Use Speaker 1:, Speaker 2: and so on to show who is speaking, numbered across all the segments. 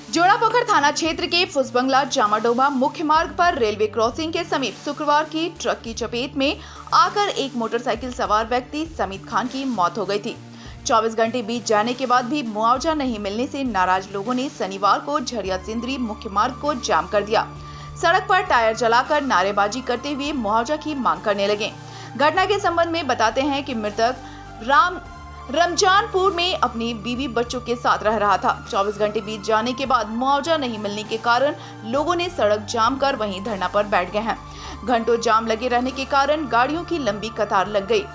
Speaker 1: जोड़ापोखर थाना क्षेत्र के फुसबंगला जामाडोबा मुख्य मार्ग पर रेलवे क्रॉसिंग के समीप शुक्रवार की ट्रक की चपेट में आकर एक मोटरसाइकिल सवार व्यक्ति समीत खान की मौत हो गई थी। 24 घंटे बीत जाने के बाद भी मुआवजा नहीं मिलने से नाराज लोगों ने शनिवार को झरिया सिंदरी मुख्य मार्ग को जाम कर दिया। सड़क पर टायर जलाकर नारेबाजी करते हुए मुआवजा की मांग करने लगे। घटना के संबंध में बताते हैं कि मृतक रमजानपुर में अपनी बीवी बच्चों के साथ रह रहा था। 24 घंटे बीत जाने के बाद मुआवजा नहीं मिलने के कारण लोगों ने सड़क जाम कर वहीं धरना पर बैठ गए हैं। घंटों जाम लगे रहने के कारण गाड़ियों की लंबी कतार लग गई।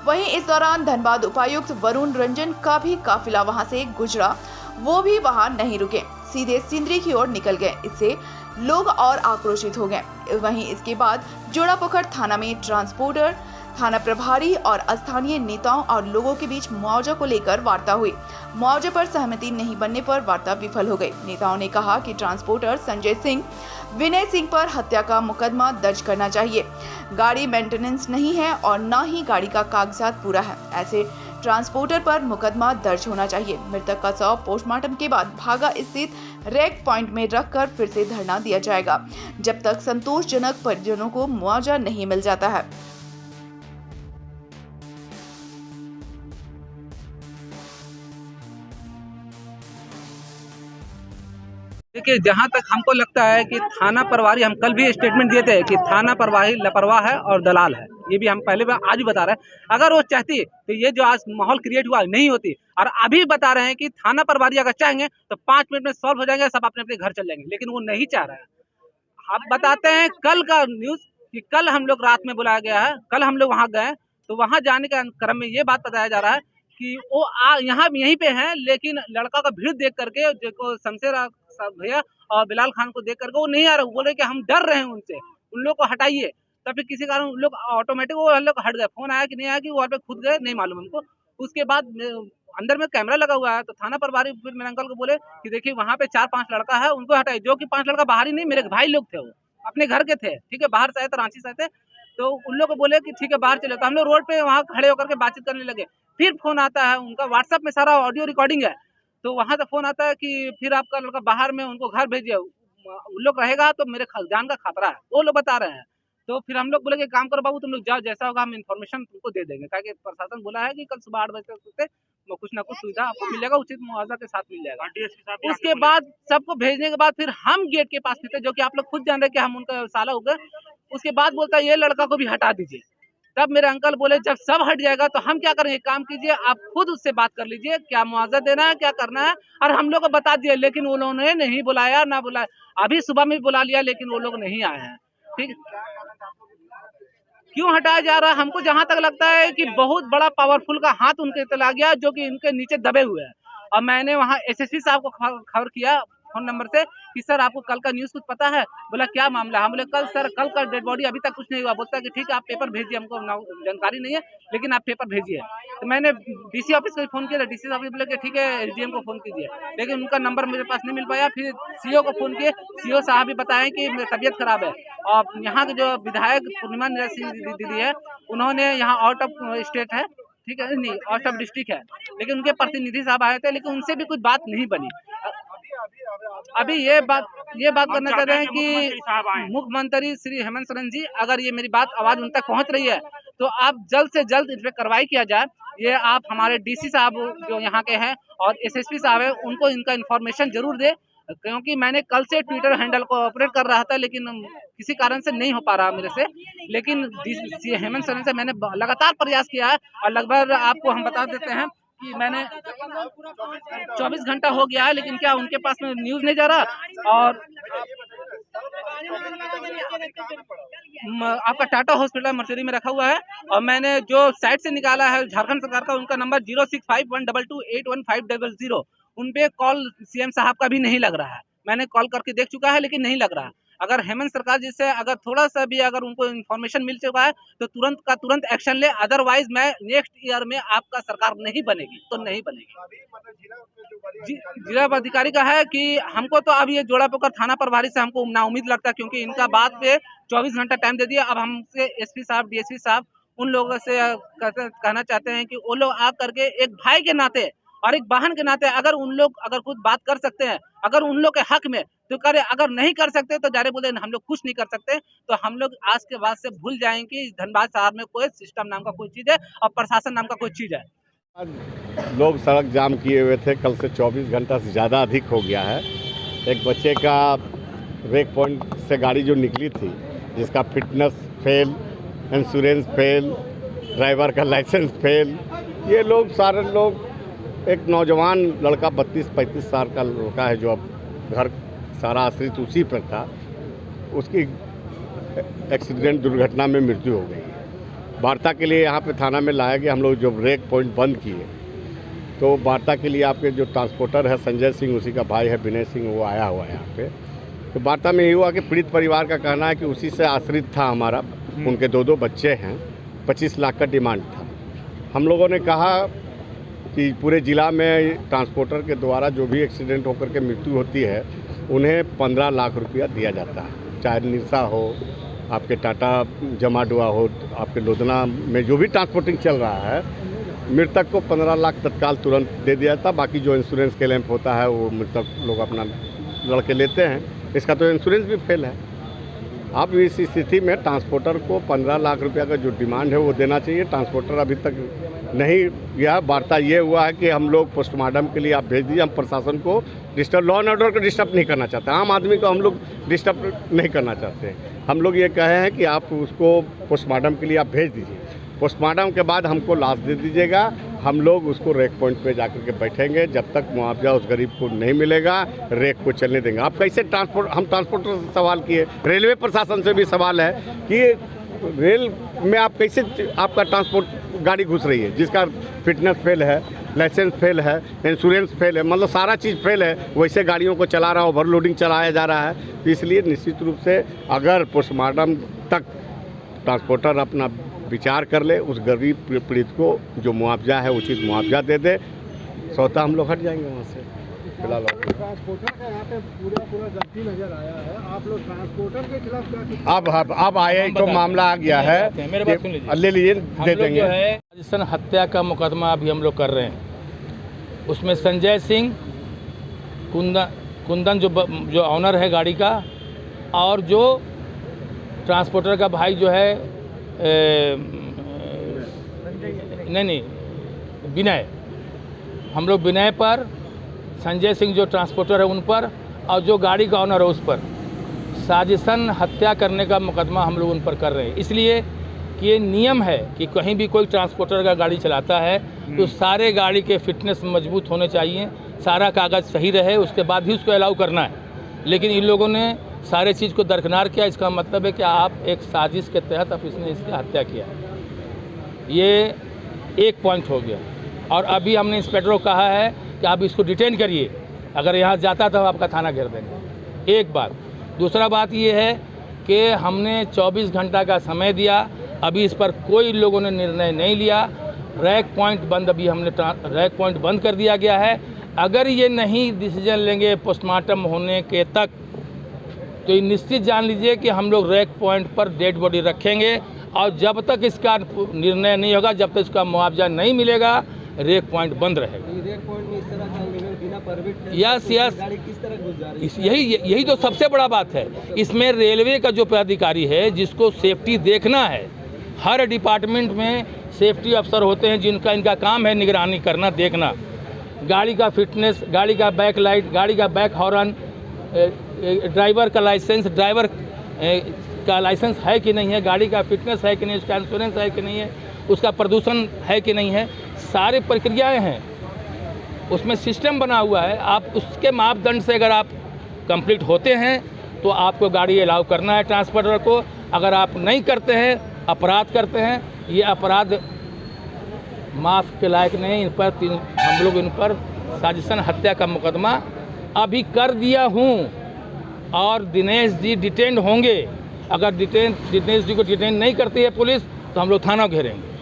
Speaker 1: वहीं इस दौरान धनबाद उपायुक्त वरुण रंजन का भी काफिला वहां से गुजरा, वो भी वहां नहीं रुके, सीधे सिंदरी की ओर निकल गए। इससे लोग और आक्रोशित हो गए। वहीं इसके बाद जोड़ापोखर थाना में ट्रांसपोर्टर, थाना प्रभारी और स्थानीय नेताओं और लोगों के बीच मुआवजा को लेकर वार्ता हुई। मुआवजे पर सहमति नहीं बनने पर वार्ता विफल हो गई। नेताओं ने कहा कि ट्रांसपोर्टर संजय सिंह, विनय सिंह पर हत्या का मुकदमा दर्ज करना चाहिए। गाड़ी मेंटेनेंस नहीं है और न ही गाड़ी का कागजात पूरा है। ऐसे ट्रांसपोर्टर पर मुकदमा दर्ज होना चाहिए। मृतक का शव पोस्टमार्टम के बाद भागा स्थित रैक पॉइंट में रखकर फिर से धरना दिया जाएगा, जब तक संतोषजनक परिजनों को मुआवजा नहीं मिल जाता है।
Speaker 2: देखिए, जहाँ तक हमको लगता है कि थाना प्रभारी, हम कल भी स्टेटमेंट दिए थे कि थाना प्रभारी लापरवाह है और दलाल है। ये भी हम पहले बार आज भी बता रहे हैं। अगर वो चाहती तो ये जो आज माहौल क्रिएट हुआ नहीं होती। और अभी बता रहे हैं कि थाना प्रभारी अगर चाहेंगे तो 5 मिनट में सॉल्व हो जाएंगे, सब अपने अपने घर चल जाएंगे, लेकिन वो नहीं चाह रहे हैं। आप बताते हैं कल का न्यूज कि कल हम लोग रात में बुलाया गया है, कल हम लोग वहाँ गए तो वहाँ जाने के क्रम में ये बात बताया जा रहा है कि वो यहाँ यहीं पे हैं, लेकिन लड़का का भीड़ देख करके जो शमशेर भैया और बिलाल खान को देख करके वो नहीं आ रहे, बोले कि हम डर रहे हैं उनसे, उन लोग को हटाइए। तो फिर किसी कारण उन लोग ऑटोमेटिक वो लोग हट गए। फोन आया कि नहीं आया कि वहाँ पे खुद गए, नहीं मालूम हमको। उसके बाद अंदर में कैमरा लगा हुआ है तो थाना प्रभारी फिर मेरे अंकल को बोले कि देखिए वहाँ पे 4-5 लड़का है, उनको हटाइए। जो कि 5 लड़का बाहर ही नहीं, मेरे भाई लोग थे, वो अपने घर के थे, ठीक है, बाहर से आए थे, रांची से आए थे। तो उन लोग को बोले कि ठीक है बाहर चले, तो हम लोग रोड पे वहाँ खड़े होकर के बातचीत करने लगे। फिर फोन आता है उनका, व्हाट्सएप में सारा ऑडियो रिकॉर्डिंग है, तो वहां से फोन आता है कि फिर आपका लड़का बाहर में, उनको घर भेजिए, उन लोग रहेगा तो मेरे जान का खतरा है, वो लोग बता रहे हैं। तो फिर हम लोग बोले कि काम करो बाबू, तुम लोग जाओ, जैसा होगा हम इन्फॉर्मेशन तुमको दे देंगे, ताकि प्रशासन बोला है कि कल सुबह 8 बजे तक कुछ ना कुछ सुविधा आपको मिलेगा, उचित मुआवजा के साथ मिल जाएगा। उसके बाद सबको भेजने के बाद फिर हम गेट के पास थे, जो कि आप लोग खुद जान रहे कि हम उनका साला हो गए। उसके बाद बोलता है ये लड़का को भी हटा दीजिए। तब मेरे अंकल बोले जब सब हट जाएगा तो हम क्या करेंगे, काम कीजिए, आप खुद उससे बात कर लीजिए, क्या मुआवजा देना है, क्या करना है। और हम लोग को बता दिए, लेकिन उन्होंने नहीं बुलाया, ना बुलाया। अभी सुबह में बुला लिया, लेकिन वो लोग नहीं आए हैं। ठीक, क्यों हटाया जा रहा है? हमको जहां तक लगता है कि बहुत बड़ा पावरफुल का हाथ उनके चला गया, जो कि इनके नीचे दबे हुए हैं। और मैंने वहाँ एसएसपी साहब को खबर किया फोन नंबर से कि सर आपको कल का न्यूज कुछ पता है? बोला क्या मामला? हम बोले कल सर, कल का डेड बॉडी अभी तक कुछ नहीं हुआ। बोलता है कि ठीक है आप पेपर भेजिए, हमको जानकारी नहीं है, लेकिन आप पेपर भेजिए। तो मैंने डीसी ऑफिस को फोन किया, डीसी ऑफिस बोले कि ठीक है एसडीएम को फोन कीजिए, लेकिन उनका नंबर मेरे पास नहीं मिल पाया। फिर सीओ को फोन किए, सीओ साहब भी बताएं कि तबीयत खराब है। और यहाँ के जो विधायक पूर्णिमा सिंह दीदी है, उन्होंने यहाँ आउट ऑफ स्टेट है, ठीक है, नहीं आउट ऑफ डिस्ट्रिक्ट है, लेकिन उनके प्रतिनिधि साहब आए थे, लेकिन उनसे भी कुछ बात नहीं बनी। अभी ये बात करना चाहते हैं कि मुख्यमंत्री श्री हेमंत सोरेन जी, अगर ये मेरी बात आवाज उन तक पहुंच रही है तो आप जल्द से जल्द इस पे कार्रवाई किया जाए। ये आप हमारे डीसी साहब जो यहाँ के हैं और एसएसपी साहब है, उनको इनका इन्फॉर्मेशन जरूर दे, क्योंकि मैंने कल से ट्विटर हैंडल को ऑपरेट कर रहा था, लेकिन किसी कारण से नहीं हो पा रहा मेरे से। लेकिन हेमंत सोरेन से मैंने लगातार प्रयास किया है, और लगभग आपको हम बता देते हैं कि मैंने 24 घंटा हो गया है, लेकिन क्या उनके पास में न्यूज नहीं जा रहा। और आपका टाटा हॉस्पिटल मर्चरी में रखा हुआ है, और मैंने जो साइट से निकाला है झारखंड सरकार का, उनका नंबर 0651228500, उन पे कॉल सीएम साहब का भी नहीं लग रहा है। मैंने कॉल करके देख चुका है, लेकिन नहीं लग रहा है। अगर हेमंत सरकार जी से अगर थोड़ा सा भी अगर उनको इन्फॉर्मेशन मिल चुका है तो तुरंत का तुरंत एक्शन ले, अदरवाइज मैं नेक्स्ट ईयर में आपका सरकार नहीं बनेगी तो नहीं बनेगी। जिला अधिकारी का है कि हमको तो अब ये जोड़ापोखर थाना प्रभारी से हमको नाउम्मीद लगता है, क्योंकि इनका बात पे 24 घंटा टाइम दे दिया। अब हमसे एसपी साहब, डीएसपी साहब, उन लोगों से कहना चाहते हैं कि वो लोग आ करके एक भाई के नाते और एक वाहन के नाते अगर उन लोग अगर कुछ बात कर सकते हैं, अगर उन लोग के हक में तो करे, अगर नहीं कर सकते तो जारे बोले हम लोग कुछ नहीं कर सकते। तो हम लोग आज के बाद से भूल जाएंगे कि धनबाद शहर में कोई सिस्टम नाम का कोई चीज है और प्रशासन नाम का कोई चीज है।
Speaker 3: आज लोग सड़क जाम किए हुए थे, कल से 24 घंटा से ज़्यादा अधिक हो गया है। एक बच्चे का ब्रेक पॉइंट से गाड़ी जो निकली थी, जिसका fitness fail, insurance fail, driver का लाइसेंस फेल, ये लोग सारे लोग, एक नौजवान लड़का 32-35 साल का लड़का है जो अब घर सारा आश्रित उसी पर था, उसकी एक्सीडेंट दुर्घटना में मृत्यु हो गई। वार्ता के लिए यहाँ पे थाना में लाया गया। हम लोग जो ब्रेक पॉइंट बंद किए तो वार्ता के लिए आपके जो ट्रांसपोर्टर है संजय सिंह, उसी का भाई है विनय सिंह, वो आया हुआ है यहाँ पे। तो वार्ता में ये हुआ कि पीड़ित परिवार का कहना है कि उसी से आश्रित था हमारा, उनके 2 बच्चे हैं, 25 लाख का डिमांड था। हम लोगों ने कहा कि पूरे ज़िला में ट्रांसपोर्टर के द्वारा जो भी एक्सीडेंट होकर के मृत्यु होती है उन्हें 15 लाख रुपया दिया जाता है, चाहे निरसा हो, आपके टाटा जमाडुआ हो, आपके लोधना में जो भी ट्रांसपोर्टिंग चल रहा है, मृतक को 15 लाख तत्काल तुरंत दे दिया जाता। बाकी जो इंश्योरेंस क्लेम होता है वो मृतक लोग अपना लड़के लेते हैं। इसका तो इंश्योरेंस भी फेल है। अब इस स्थिति में ट्रांसपोर्टर को 15 लाख रुपया का जो डिमांड है वो देना चाहिए। ट्रांसपोर्टर अभी तक नहीं गया। वार्ता ये हुआ है कि हम लोग पोस्टमार्टम के लिए आप भेज दीजिए। हम प्रशासन को डिस्टर्ब, लॉ एंड ऑर्डर को डिस्टर्ब नहीं करना चाहते, आम आदमी को हम लोग डिस्टर्ब नहीं करना चाहते। हम लोग ये कहे हैं कि आप उसको पोस्टमार्टम के लिए आप भेज दीजिए। पोस्टमार्टम के बाद हमको लाश दे दीजिएगा, हम लोग उसको रेक पॉइंट पे जाकर के बैठेंगे। जब तक मुआवजा उस गरीब को नहीं मिलेगा, रेक को चलने देंगे। आप कैसे हम ट्रांसपोर्टर से सवाल किए, रेलवे प्रशासन से भी सवाल है कि रेल में आप कैसे, आपका ट्रांसपोर्ट गाड़ी घुस रही है जिसका फिटनेस फेल है, लाइसेंस फेल है, इंश्योरेंस फेल है, मतलब सारा चीज़ फेल है, वैसे गाड़ियों को चला रहा है, ओवरलोडिंग चलाया जा रहा है। तो इसलिए निश्चित रूप से अगर पोस्टमार्टम तक ट्रांसपोर्टर अपना विचार कर ले, उस गरीब पीड़ित को जो मुआवजा है उचित मुआवजा दे दे, स्वतः हम लोग हट जाएंगे वहाँ से। फिलहाल
Speaker 4: ट्रांसपोर्टर का यहाँ पे पूरा गलती नजर आया है। आप लोग ट्रांसपोर्टर के खिलाफ क्या
Speaker 3: अब आए तो मामला आ गया है,
Speaker 5: मेरे बात सुन लीजिए,
Speaker 3: ले लीजिए, दे देंगे।
Speaker 5: जो है राजस्थान हत्या का मुकदमा अभी हम लोग कर रहे हैं। उसमें संजय सिंह कुंदन जो ऑनर है गाड़ी का, और जो ट्रांसपोर्टर का भाई जो है नहीं विनय, हम लोग विनय पर, संजय सिंह जो ट्रांसपोर्टर है उन पर, और जो गाड़ी का ऑनर है उस पर साजिशन हत्या करने का मुकदमा हम लोग उन पर कर रहे हैं। इसलिए कि ये नियम है कि कहीं भी कोई ट्रांसपोर्टर का गाड़ी चलाता है तो सारे गाड़ी के फिटनेस मजबूत होने चाहिए, सारा कागज़ सही रहे, उसके बाद ही उसको अलाउ करना है। लेकिन इन लोगों ने सारे चीज़ को दरकिनार किया। इसका मतलब है कि आप एक साजिश के तहत अब इसने इसकी हत्या किया। ये एक पॉइंट हो गया। और अभी हमने इंस्पेक्टर को कहा है कि आप इसको डिटेन करिए, अगर यहाँ जाता तो आपका थाना घेर देंगे। एक बात। दूसरा बात ये है कि हमने 24 घंटा का समय दिया, अभी इस पर कोई लोगों ने निर्णय नहीं लिया। रैक पॉइंट बंद, अभी हमने रैक पॉइंट बंद कर दिया गया है। अगर ये नहीं डिसीजन लेंगे पोस्टमार्टम होने के तक, तो ये निश्चित जान लीजिए कि हम लोग रैक पॉइंट पर डेड बॉडी रखेंगे, और जब तक इसका निर्णय नहीं होगा, जब तक इसका मुआवजा नहीं मिलेगा, रेक पॉइंट बंद रहेगा।
Speaker 4: रेक पॉइंट में इस तरह चल रही है बिना परमिट,
Speaker 5: यस
Speaker 4: गाड़ी किस तरह घुस जा रही है?
Speaker 5: यही तो सबसे बड़ा बात है। इसमें रेलवे का जो पदाधिकारी है, जिसको सेफ्टी देखना है, हर डिपार्टमेंट में सेफ्टी अफसर होते हैं जिनका इनका काम है निगरानी करना, देखना गाड़ी का फिटनेस, गाड़ी का बैक लाइट, गाड़ी का बैक हॉर्न, ड्राइवर का लाइसेंस, ड्राइवर का लाइसेंस है कि नहीं है, गाड़ी का फिटनेस है कि नहीं, उसका इंश्योरेंस है कि नहीं है, उसका प्रदूषण है कि नहीं है, सारी प्रक्रियाएं हैं, उसमें सिस्टम बना हुआ है। आप उसके मापदंड से अगर आप कंप्लीट होते हैं तो आपको गाड़ी अलाउ करना है ट्रांसपोर्टर को। अगर आप नहीं करते हैं, अपराध करते हैं, ये अपराध माफ़ के लायक नहीं। इन पर हम लोग इन पर साजिशन हत्या का मुकदमा अभी कर दिया हूँ, और दिनेश जी डिटेन होंगे। अगर दिनेश जी को डिटेन नहीं करती है पुलिस, तो हम लोग थाना घेरेंगे।